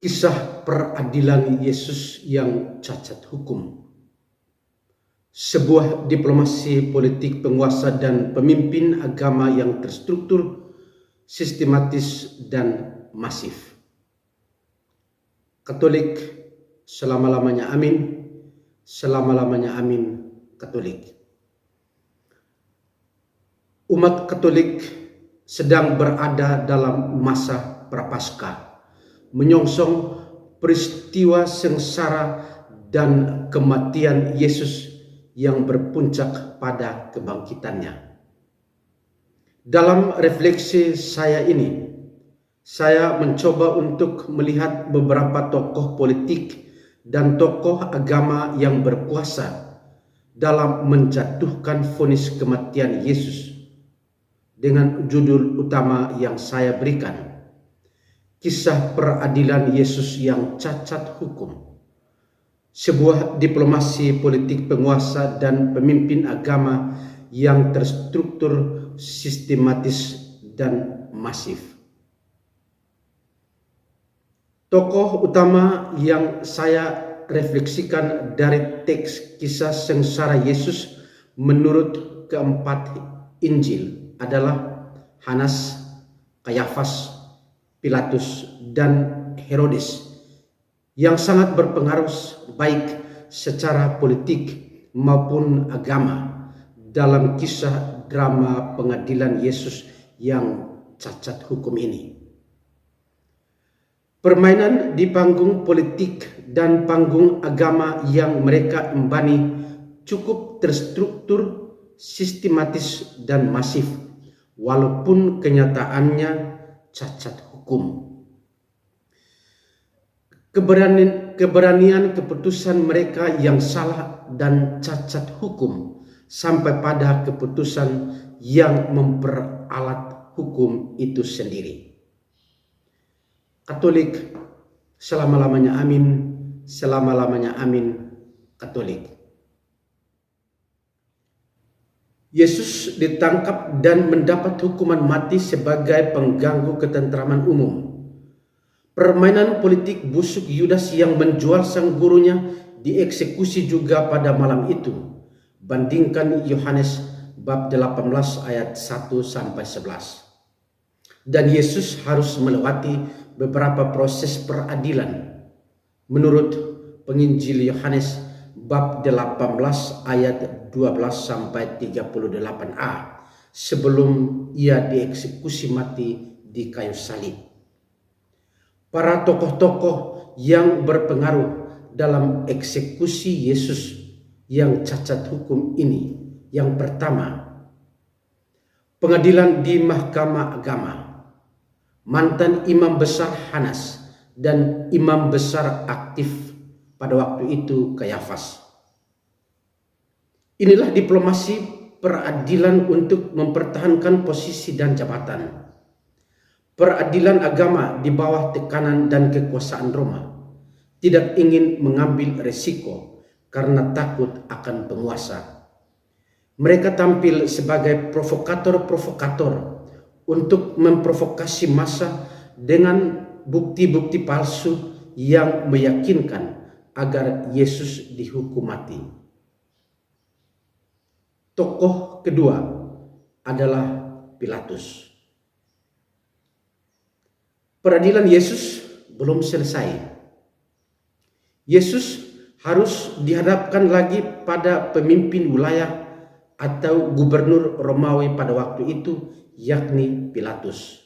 Kisah peradilan Yesus yang cacat hukum. Sebuah diplomasi politik penguasa dan pemimpin agama yang terstruktur, sistematis, dan masif. Katolik, selama-lamanya amin, selama-lamanya amin, Katolik. Umat Katolik sedang berada dalam masa prapaskah, menyongsong peristiwa sengsara dan kematian Yesus yang berpuncak pada kebangkitannya. Dalam refleksi saya ini, saya mencoba untuk melihat beberapa tokoh politik dan tokoh agama yang berkuasa dalam menjatuhkan vonis kematian Yesus dengan judul utama yang saya berikan, Kisah peradilan Yesus yang cacat hukum. Sebuah diplomasi politik penguasa dan pemimpin agama yang terstruktur, sistematis, dan masif. Tokoh utama yang saya refleksikan dari teks kisah sengsara Yesus menurut keempat Injil adalah Hanas, Kayafas, Pilatus, dan Herodes yang sangat berpengaruh baik secara politik maupun agama dalam kisah drama pengadilan Yesus yang cacat hukum ini. Permainan di panggung politik dan panggung agama yang mereka embani cukup terstruktur, sistematis, dan masif, walaupun kenyataannya cacat hukum. Keberanian keputusan mereka yang salah dan cacat hukum sampai pada keputusan yang memperalat hukum itu sendiri. Katolik, selama-lamanya amin, selama-lamanya amin, Katolik. Yesus ditangkap dan mendapat hukuman mati sebagai pengganggu ketentraman umum. Permainan politik busuk Yudas yang menjual sang gurunya dieksekusi juga pada malam itu. Bandingkan Yohanes bab 18 ayat 1-11. Dan Yesus harus melewati beberapa proses peradilan. Menurut penginjil Yohanes bab 18 ayat 12-38a sebelum ia dieksekusi mati di kayu salib. Para tokoh-tokoh yang berpengaruh dalam eksekusi Yesus yang cacat hukum ini. Yang pertama, pengadilan di Mahkamah Agama. Mantan imam besar Hanas dan imam besar aktif pada waktu itu Kayafas. Inilah diplomasi peradilan untuk mempertahankan posisi dan jabatan. Peradilan agama di bawah tekanan dan kekuasaan Roma tidak ingin mengambil resiko karena takut akan penguasa. Mereka tampil sebagai provokator-provokator untuk memprovokasi massa dengan bukti-bukti palsu yang meyakinkan agar Yesus dihukum mati. Tokoh kedua adalah Pilatus. Peradilan Yesus belum selesai. Yesus harus dihadapkan lagi pada pemimpin wilayah atau gubernur Romawi pada waktu itu, yakni Pilatus.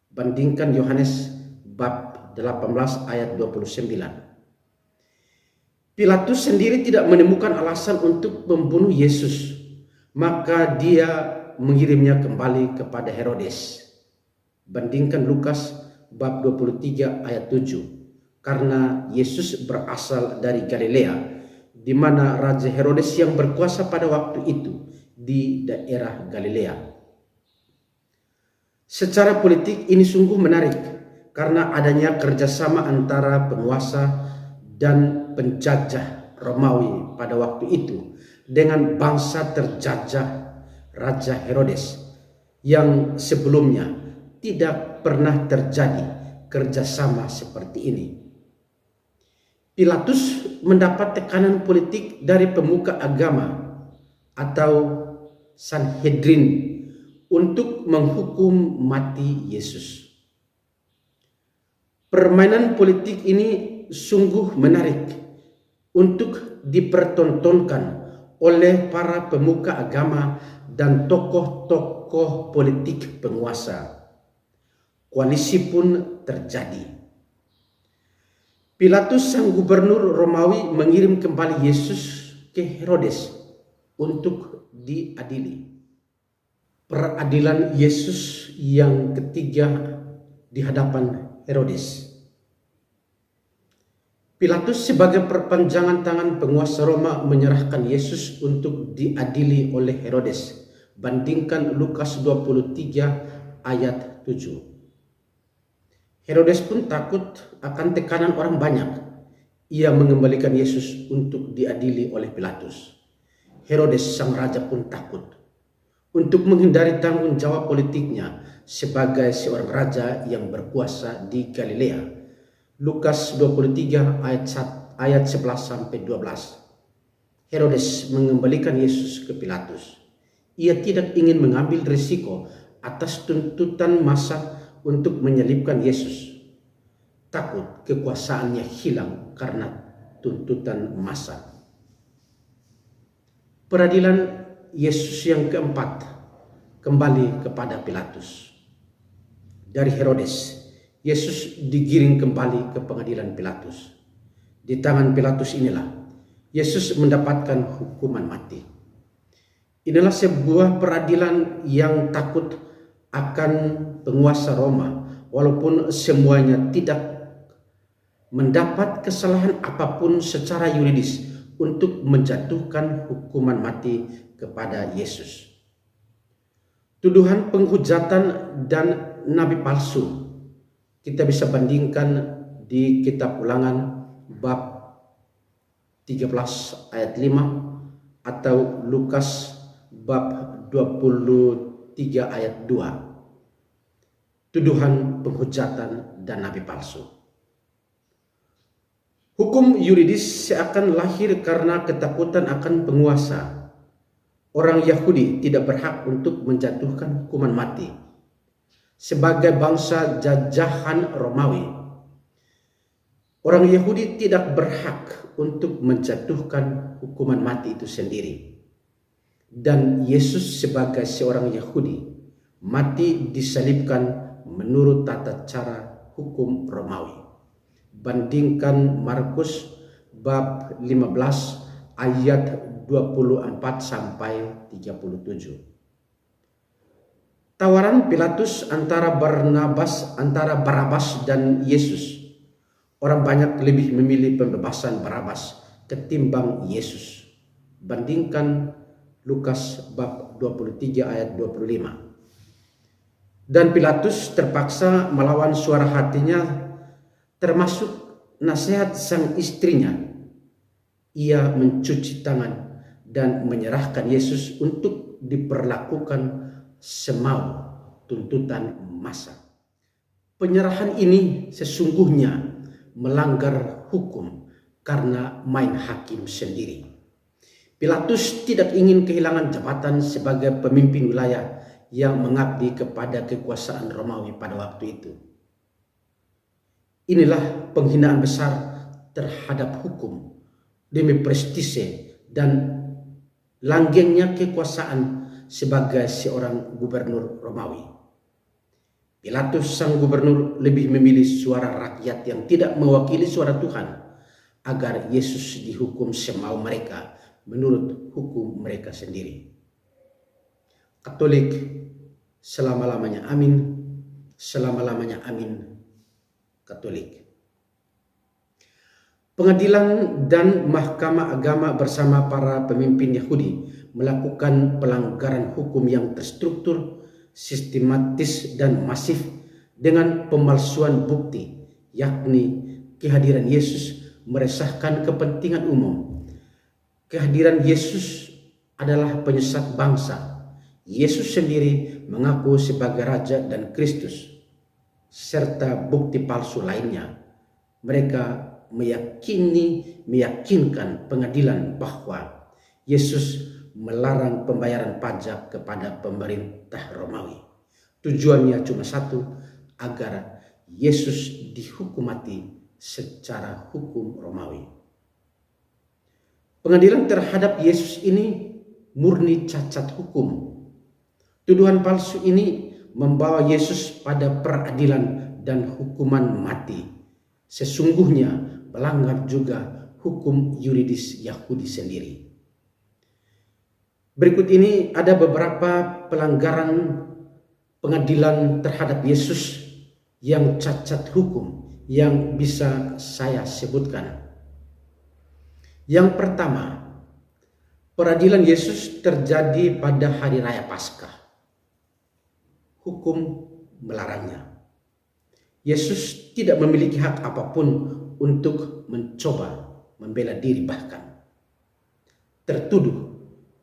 Bandingkan Yohanes bab 18 ayat 29. Pilatus sendiri tidak menemukan alasan untuk membunuh Yesus, maka dia mengirimnya kembali kepada Herodes. Bandingkan Lukas bab 23 ayat 7. Karena Yesus berasal dari Galilea, di mana Raja Herodes yang berkuasa pada waktu itu di daerah Galilea. Secara politik ini sungguh menarik karena adanya kerjasama antara penguasa dan penjajah Romawi pada waktu itu dengan bangsa terjajah Raja Herodes yang sebelumnya tidak pernah terjadi kerjasama seperti ini. Pilatus mendapat tekanan politik dari pemuka agama atau Sanhedrin untuk menghukum mati Yesus. Permainan politik ini sungguh menarik untuk dipertontonkan oleh para pemuka agama dan tokoh-tokoh politik penguasa. Koalisi pun terjadi. Pilatus, sang gubernur Romawi, mengirim kembali Yesus ke Herodes untuk diadili. Peradilan Yesus yang ketiga di hadapan Herodes. Pilatus sebagai perpanjangan tangan penguasa Roma menyerahkan Yesus untuk diadili oleh Herodes. Bandingkan Lukas 23 ayat 7. Herodes pun takut akan tekanan orang banyak. Ia mengembalikan Yesus untuk diadili oleh Pilatus. Herodes sang raja pun takut. Untuk menghindari tanggung jawab politiknya sebagai seorang raja yang berkuasa di Galilea. Lukas 23 ayat 11 sampai 12. Herodes mengembalikan Yesus ke Pilatus. Ia tidak ingin mengambil risiko atas tuntutan massa untuk menyalibkan Yesus. Takut kekuasaannya hilang karena tuntutan massa. Peradilan Yesus yang keempat kembali kepada Pilatus. Dari Herodes, Yesus digiring kembali ke pengadilan Pilatus. Di tangan Pilatus inilah Yesus mendapatkan hukuman mati. Inilah sebuah peradilan yang takut akan penguasa Roma, walaupun semuanya tidak mendapat kesalahan apapun secara yuridis untuk menjatuhkan hukuman mati kepada Yesus. Tuduhan penghujatan dan nabi palsu kita bisa bandingkan di kitab Ulangan bab 13 ayat 5 atau Lukas bab 23 ayat 2. Tuduhan penghujatan dan nabi palsu. Hukum yuridis seakan lahir karena ketakutan akan penguasa. Orang Yahudi tidak berhak untuk menjatuhkan hukuman mati. Sebagai bangsa jajahan Romawi, orang Yahudi tidak berhak untuk menjatuhkan hukuman mati itu sendiri. Dan Yesus sebagai seorang Yahudi mati disalibkan menurut tata cara hukum Romawi. Bandingkan Markus bab 15 ayat 24 sampai 37. Tawaran Pilatus antara Barabas dan Yesus. Orang banyak lebih memilih pembebasan Barabas ketimbang Yesus. Bandingkan Lukas bab 23 ayat 25. Dan Pilatus terpaksa melawan suara hatinya, termasuk nasihat sang istrinya. Ia mencuci tangan dan menyerahkan Yesus untuk diperlakukan semau tuntutan massa. Penyerahan ini sesungguhnya melanggar hukum karena main hakim sendiri. Pilatus tidak ingin kehilangan jabatan sebagai pemimpin wilayah yang mengabdi kepada kekuasaan Romawi pada waktu itu. Inilah penghinaan besar terhadap hukum demi prestise dan langgengnya kekuasaan sebagai seorang gubernur Romawi. Pilatus sang gubernur lebih memilih suara rakyat yang tidak mewakili suara Tuhan agar Yesus dihukum semau mereka menurut hukum mereka sendiri. Katolik selama-lamanya amin, selama-lamanya amin. Katolik. Pengadilan dan mahkamah agama bersama para pemimpin Yahudi melakukan pelanggaran hukum yang terstruktur, sistematis dan masif dengan pemalsuan bukti, yakni kehadiran Yesus meresahkan kepentingan umum. Kehadiran Yesus adalah penyesat bangsa. Yesus sendiri mengaku sebagai Raja dan Kristus, serta bukti palsu lainnya. Mereka meyakinkan pengadilan bahwa Yesus melarang pembayaran pajak kepada pemerintah Romawi. Tujuannya cuma satu, agar Yesus dihukum mati secara hukum Romawi. Pengadilan terhadap Yesus ini murni cacat hukum. Tuduhan palsu ini membawa Yesus pada peradilan dan hukuman mati. Sesungguhnya melanggar juga hukum yuridis Yahudi sendiri. Berikut ini ada beberapa pelanggaran pengadilan terhadap Yesus yang cacat hukum yang bisa saya sebutkan. Yang pertama, peradilan Yesus terjadi pada hari raya Paskah. Hukum melarangnya. Yesus tidak memiliki hak apapun untuk mencoba membela diri, bahkan tertuduh,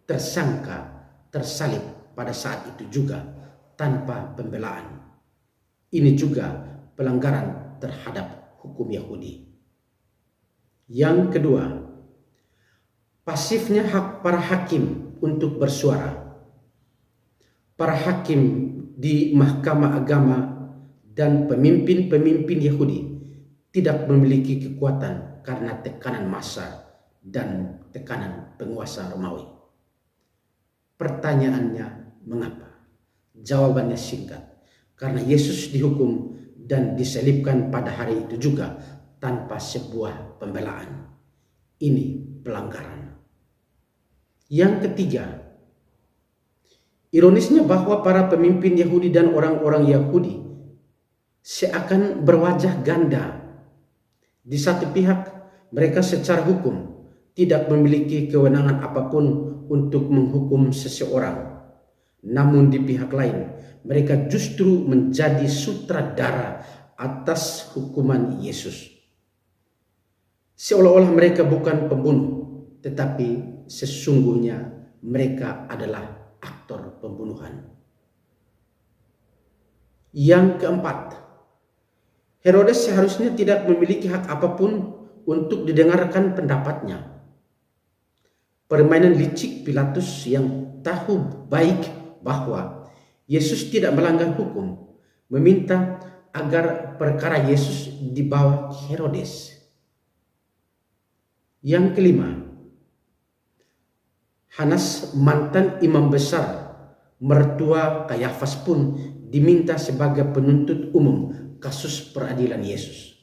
tersangka, tersalib pada saat itu juga tanpa pembelaan. Ini juga pelanggaran terhadap hukum Yahudi. Yang kedua, pasifnya hak para hakim untuk bersuara. Para hakim di mahkamah agama dan pemimpin-pemimpin Yahudi tidak memiliki kekuatan karena tekanan massa dan tekanan penguasa Romawi. Pertanyaannya, mengapa? Jawabannya singkat, karena Yesus dihukum dan disalibkan pada hari itu juga tanpa sebuah pembelaan. Ini pelanggaran. Yang ketiga, ironisnya bahwa para pemimpin Yahudi dan orang-orang Yahudi seakan berwajah ganda. Di satu pihak, mereka secara hukum tidak memiliki kewenangan apapun untuk menghukum seseorang. Namun di pihak lain, mereka justru menjadi sutradara atas hukuman Yesus. Seolah-olah mereka bukan pembunuh, tetapi sesungguhnya mereka adalah aktor pembunuhan. Yang keempat, Herodes seharusnya tidak memiliki hak apapun untuk didengarkan pendapatnya. Permainan licik Pilatus yang tahu baik bahwa Yesus tidak melanggar hukum, meminta agar perkara Yesus dibawa Herodes. Yang kelima, Hanas, mantan imam besar, mertua Kayafas pun diminta sebagai penuntut umum kasus peradilan Yesus.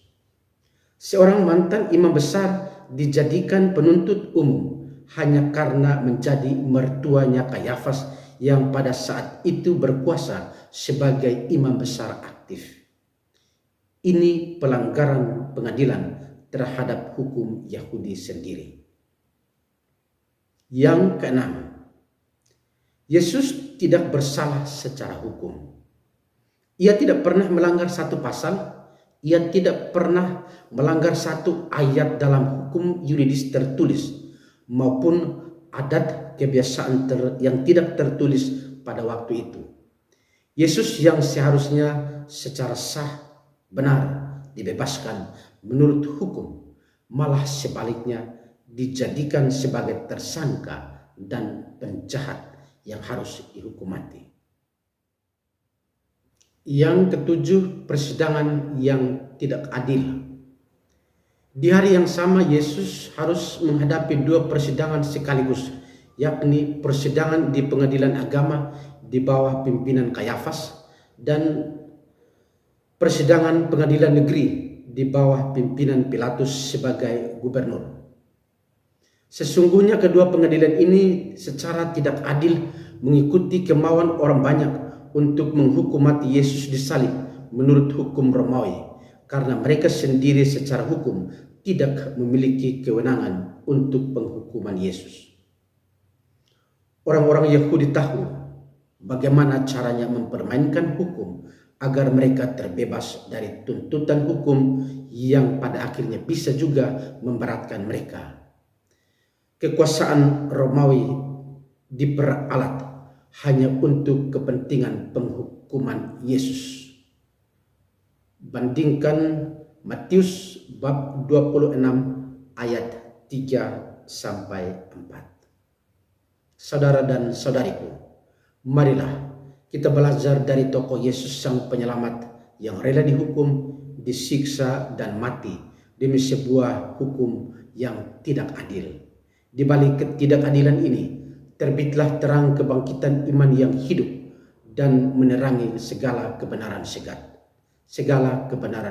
Seorang mantan imam besar dijadikan penuntut umum hanya karena menjadi mertuanya Kayafas yang pada saat itu berkuasa sebagai imam besar aktif. Ini pelanggaran pengadilan terhadap hukum Yahudi sendiri. Yang keenam, Yesus tidak bersalah secara hukum. Ia tidak pernah melanggar satu pasal, ia tidak pernah melanggar satu ayat dalam hukum yuridis tertulis maupun adat kebiasaan yang tidak tertulis pada waktu itu. Yesus yang seharusnya secara sah, benar dibebaskan menurut hukum, malah sebaliknya dijadikan sebagai tersangka dan penjahat yang harus dihukum mati. Yang ketujuh, persidangan yang tidak adil. Di hari yang sama Yesus harus menghadapi dua persidangan sekaligus, yakni persidangan di pengadilan agama di bawah pimpinan Kayafas dan persidangan pengadilan negeri di bawah pimpinan Pilatus sebagai gubernur. Sesungguhnya kedua pengadilan ini secara tidak adil mengikuti kemauan orang banyak untuk menghukum mati Yesus disalib menurut hukum Romawi, karena mereka sendiri secara hukum tidak memiliki kewenangan untuk penghukuman Yesus. Orang-orang Yahudi tahu bagaimana caranya mempermainkan hukum agar mereka terbebas dari tuntutan hukum yang pada akhirnya bisa juga memberatkan mereka. Kekuasaan Romawi diperalat hanya untuk kepentingan penghukuman Yesus. Bandingkan Matius bab 26 ayat 3 sampai 4. Saudara dan saudariku, marilah kita belajar dari tokoh Yesus Sang Penyelamat yang rela dihukum, disiksa, dan mati demi sebuah hukum yang tidak adil. Di balik ketidakadilan ini, terbitlah terang kebangkitan iman yang hidup dan menerangi segala kebenaran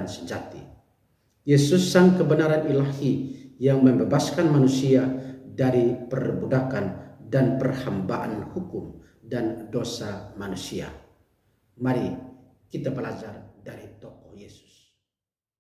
sejati. Yesus Sang kebenaran ilahi yang membebaskan manusia dari perbudakan dan perhambaan hukum dan dosa manusia. Mari kita belajar